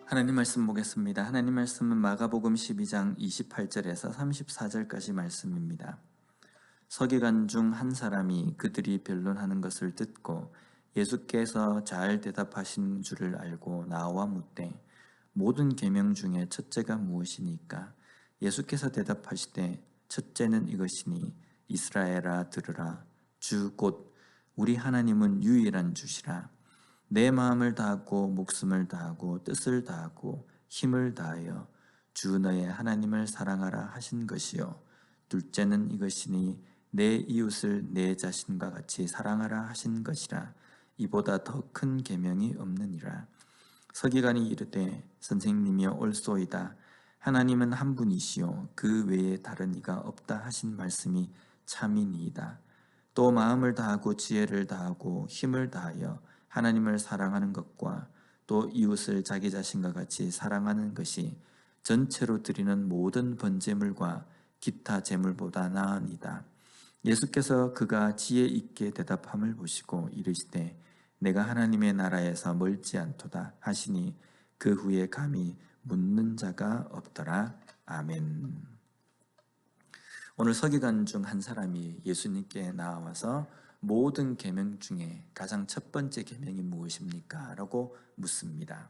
하나님 말씀 보겠습니다. 하나님 말씀은 마가복음 12장 28절에서 34절까지 말씀입니다. 서기관 중 한 사람이 그들이 변론하는 것을 듣고 예수께서 잘 대답하신 줄을 알고 나와 묻되 모든 계명 중에 첫째가 무엇이니까? 예수께서 대답하시되 첫째는 이것이니 이스라엘아 들으라. 주 곧 우리 하나님은 유일한 주시라. 내 마음을 다하고 목숨을 다하고 뜻을 다하고 힘을 다하여 주 너의 하나님을 사랑하라 하신 것이요. 둘째는 이것이니 내 이웃을 내 자신과 같이 사랑하라 하신 것이라. 이보다 더 큰 계명이 없느니라. 서기관이 이르되 선생님이여 옳소이다. 하나님은 한 분이시요 그 외에 다른 이가 없다 하신 말씀이 참이니이다. 또 마음을 다하고 지혜를 다하고 힘을 다하여 하나님을 사랑하는 것과 또 이웃을 자기 자신과 같이 사랑하는 것이 전체로 드리는 모든 번제물과 기타 제물보다 나으니이다. 예수께서 그가 지혜 있게 대답함을 보시고 이르시되 내가 하나님의 나라에서 멀지 않도다 하시니 그 후에 감히 묻는 자가 없더라. 아멘. 오늘 서기관 중 한 사람이 예수님께 나와서 모든 계명 중에 가장 첫 번째 계명이 무엇입니까? 라고 묻습니다.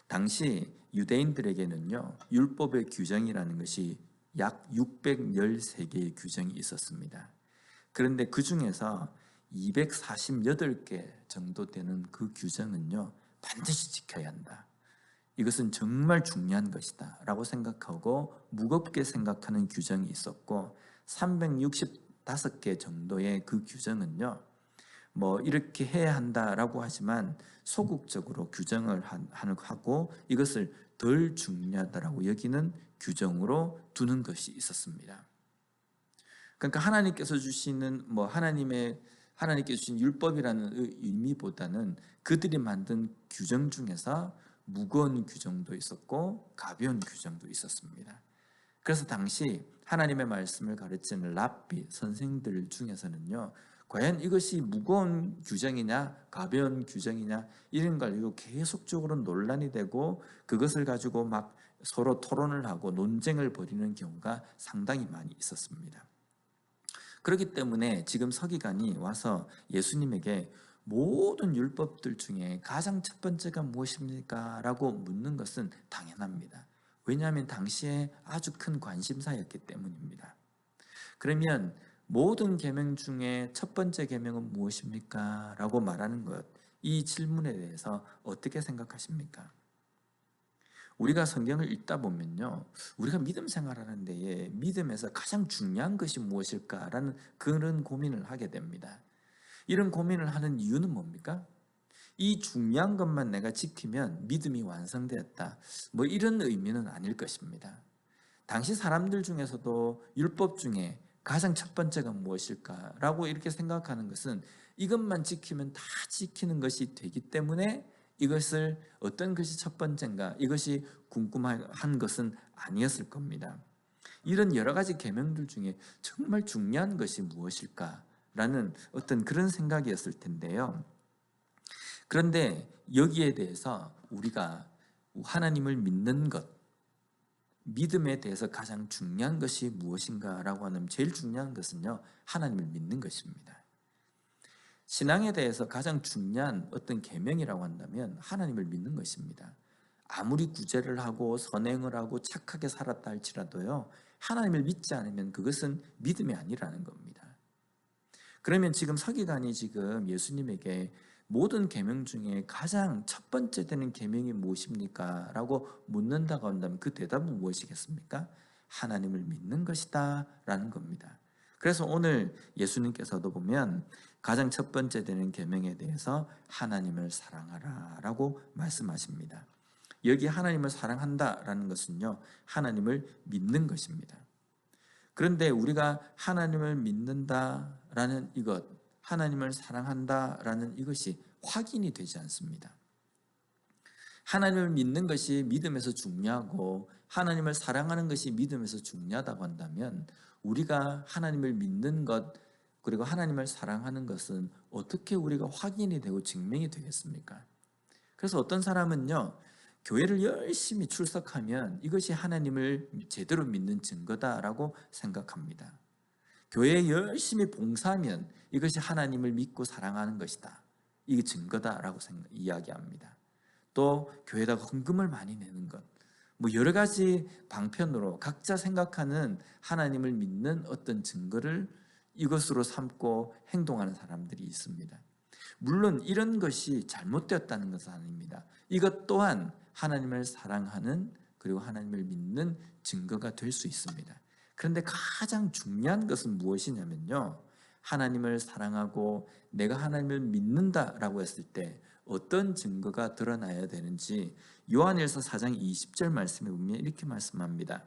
당시 유대인들에게는요, 율법의 규정이라는 것이 약 613개의 규정이 있었습니다. 그런데 그 중에서 248개 정도 되는 그 규정은요, 반드시 지켜야 한다. 이것은 정말 중요한 것이다 라고 생각하고 무겁게 생각하는 규정이 있었고, 365개 정도의 그 규정은요, 이렇게 해야 한다라고 하지만 소극적으로 규정을 하고 이것을 덜 중요하다라고 여기는 규정으로 두는 것이 있었습니다. 그러니까 하나님께서 주시는 하나님께서 주신 율법이라는 의미보다는 그들이 만든 규정 중에서 무거운 규정도 있었고 가벼운 규정도 있었습니다. 그래서 당시 하나님의 말씀을 가르치는 랍비 선생들 중에서는요, 과연 이것이 무거운 규정이냐 가벼운 규정이냐 이런 걸 가지고 계속적으로 논란이 되고 그것을 가지고 막 서로 토론을 하고 논쟁을 벌이는 경우가 상당히 많이 있었습니다. 그렇기 때문에 지금 서기관이 와서 예수님에게 모든 율법들 중에 가장 첫 번째가 무엇입니까? 라고 묻는 것은 당연합니다. 왜냐하면 당시에 아주 큰 관심사였기 때문입니다. 그러면 모든 계명 중에 첫 번째 계명은 무엇입니까? 라고 말하는 것, 이 질문에 대해서 어떻게 생각하십니까? 우리가 성경을 읽다 보면요, 우리가 믿음 생활하는 데에 믿음에서 가장 중요한 것이 무엇일까라는 그런 고민을 하게 됩니다. 이런 고민을 하는 이유는 뭡니까? 이 중요한 것만 내가 지키면 믿음이 완성되었다, 이런 의미는 아닐 것입니다. 당시 사람들 중에서도 율법 중에 가장 첫 번째가 무엇일까라고 이렇게 생각하는 것은 이것만 지키면 다 지키는 것이 되기 때문에 이것을 어떤 것이 첫 번째인가 이것이 궁금한 것은 아니었을 겁니다. 이런 여러 가지 계명들 중에 정말 중요한 것이 무엇일까라는 어떤 그런 생각이었을 텐데요. 그런데 여기에 대해서 우리가 하나님을 믿는 것, 믿음에 대해서 가장 중요한 것이 무엇인가라고 하면 제일 중요한 것은요, 하나님을 믿는 것입니다. 신앙에 대해서 가장 중요한 어떤 계명이라고 한다면 하나님을 믿는 것입니다. 아무리 구제를 하고 선행을 하고 착하게 살았다 할지라도요, 하나님을 믿지 않으면 그것은 믿음이 아니라는 겁니다. 그러면 지금 서기관이 지금 예수님에게 모든 계명 중에 가장 첫 번째 되는 계명이 무엇입니까? 라고 묻는다고 한다면 그 대답은 무엇이겠습니까? 하나님을 믿는 것이다 라는 겁니다. 그래서 오늘 예수님께서도 보면 가장 첫 번째 되는 계명에 대해서 하나님을 사랑하라 라고 말씀하십니다. 여기 하나님을 사랑한다 라는 것은요, 하나님을 믿는 것입니다. 그런데 우리가 하나님을 믿는다라는 이것, 하나님을 사랑한다라는 이것이 확인이 되지 않습니다. 하나님을 믿는 것이 믿음에서 중요하고 하나님을 사랑하는 것이 믿음에서 중요하다고 한다면 우리가 하나님을 믿는 것 그리고 하나님을 사랑하는 것은 어떻게 우리가 확인이 되고 증명이 되겠습니까? 그래서 어떤 사람은요, 교회를 열심히 출석하면 이것이 하나님을 제대로 믿는 증거다라고 생각합니다. 교회에 열심히 봉사하면 이것이 하나님을 믿고 사랑하는 것이다. 이게 증거다라고 이야기합니다. 또 교회에다가 헌금을 많이 내는 것, 뭐 여러 가지 방편으로 각자 생각하는 하나님을 믿는 어떤 증거를 이것으로 삼고 행동하는 사람들이 있습니다. 물론 이런 것이 잘못되었다는 것은 아닙니다. 이것 또한 하나님을 사랑하는 그리고 하나님을 믿는 증거가 될 수 있습니다. 그런데 가장 중요한 것은 무엇이냐면요, 하나님을 사랑하고 내가 하나님을 믿는다라고 했을 때 어떤 증거가 드러나야 되는지 요한일서 4장 20절 말씀에 보면 이렇게 말씀합니다.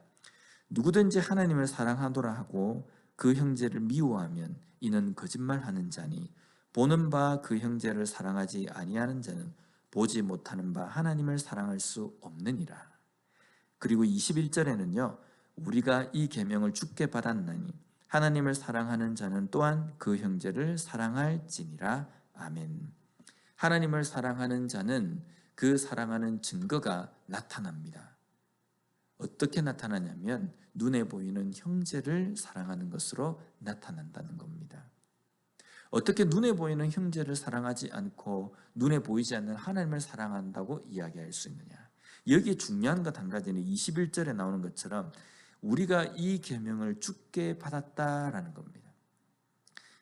누구든지 하나님을 사랑하노라 하고 그 형제를 미워하면 이는 거짓말하는 자니 보는 바 그 형제를 사랑하지 아니하는 자는 보지 못하는 바 하나님을 사랑할 수 없느니라. 그리고 21절에는요, 우리가 이 계명을 주께 받았나니 하나님을 사랑하는 자는 또한 그 형제를 사랑할지니라. 아멘. 하나님을 사랑하는 자는 그 사랑하는 증거가 나타납니다. 어떻게 나타나냐면 눈에 보이는 형제를 사랑하는 것으로 나타난다는 겁니다. 어떻게 눈에 보이는 형제를 사랑하지 않고 눈에 보이지 않는 하나님을 사랑한다고 이야기할 수 있느냐? 여기 중요한 것 한 가지는 21절에 나오는 것처럼 우리가 이 계명을 주께 받았다라는 겁니다.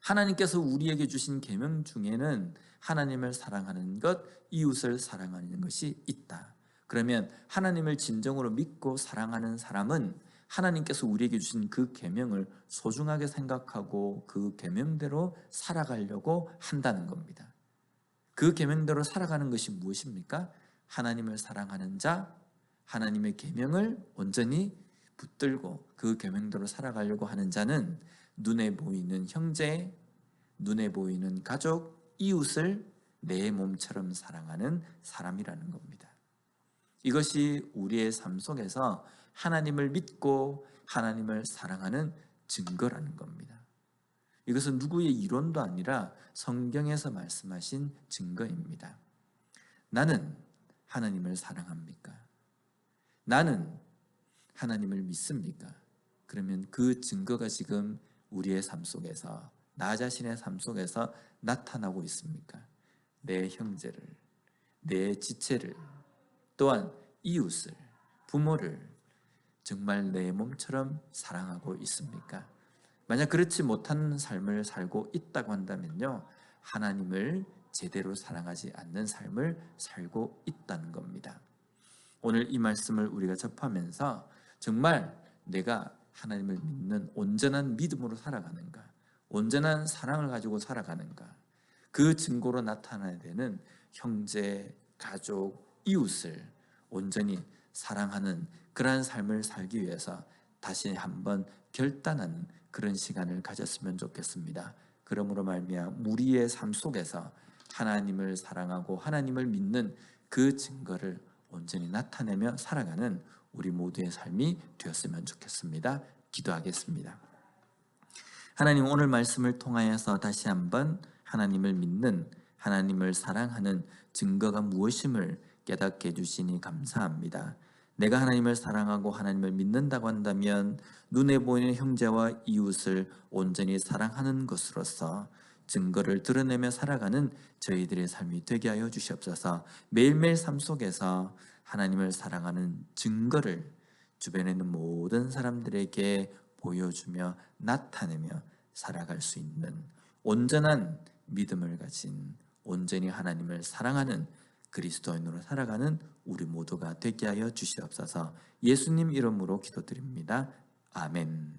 하나님께서 우리에게 주신 계명 중에는 하나님을 사랑하는 것, 이웃을 사랑하는 것이 있다. 그러면 하나님을 진정으로 믿고 사랑하는 사람은 하나님께서 우리에게 주신 그 계명을 소중하게 생각하고 그 계명대로 살아가려고 한다는 겁니다. 그 계명대로 살아가는 것이 무엇입니까? 하나님을 사랑하는 자, 하나님의 계명을 온전히 붙들고 그 계명대로 살아가려고 하는 자는 눈에 보이는 형제, 눈에 보이는 가족, 이웃을 내 몸처럼 사랑하는 사람이라는 겁니다. 이것이 우리의 삶 속에서 하나님을 믿고 하나님을 사랑하는 증거라는 겁니다. 이것은 누구의 이론도 아니라 성경에서 말씀하신 증거입니다. 나는 하나님을 사랑합니까? 나는 하나님을 믿습니까? 그러면 그 증거가 지금 우리의 삶 속에서, 나 자신의 삶 속에서 나타나고 있습니까? 내 형제를, 내 지체를, 또한 이웃을, 부모를 정말 내 몸처럼 사랑하고 있습니까? 만약 그렇지 못한 삶을 살고 있다고 한다면요, 하나님을 제대로 사랑하지 않는 삶을 살고 있다는 겁니다. 오늘 이 말씀을 우리가 접하면서 정말 내가 하나님을 믿는 온전한 믿음으로 살아가는가, 온전한 사랑을 가지고 살아가는가, 그 증거로 나타나야 되는 형제, 가족, 이웃을 온전히 사랑하는 그러한 삶을 살기 위해서 다시 한번 결단하는 그런 시간을 가졌으면 좋겠습니다. 그러므로 말미암아 우리의 삶 속에서 하나님을 사랑하고 하나님을 믿는 그 증거를 온전히 나타내며 살아가는 우리 모두의 삶이 되었으면 좋겠습니다. 기도하겠습니다. 하나님, 오늘 말씀을 통하여서 다시 한번 하나님을 믿는, 하나님을 사랑하는 증거가 무엇임을 깨닫게 해주시니 감사합니다. 내가 하나님을 사랑하고 하나님을 믿는다고 한다면 눈에 보이는 형제와 이웃을 온전히 사랑하는 것으로서 증거를 드러내며 살아가는 저희들의 삶이 되게 하여 주시옵소서. 매일매일 삶 속에서 하나님을 사랑하는 증거를 주변에 있는 모든 사람들에게 보여주며 나타내며 살아갈 수 있는 온전한 믿음을 가진, 온전히 하나님을 사랑하는 그리스도인으로 살아가는 우리 모두가 되게 하여 주시옵소서. 예수님 이름으로 기도드립니다. 아멘.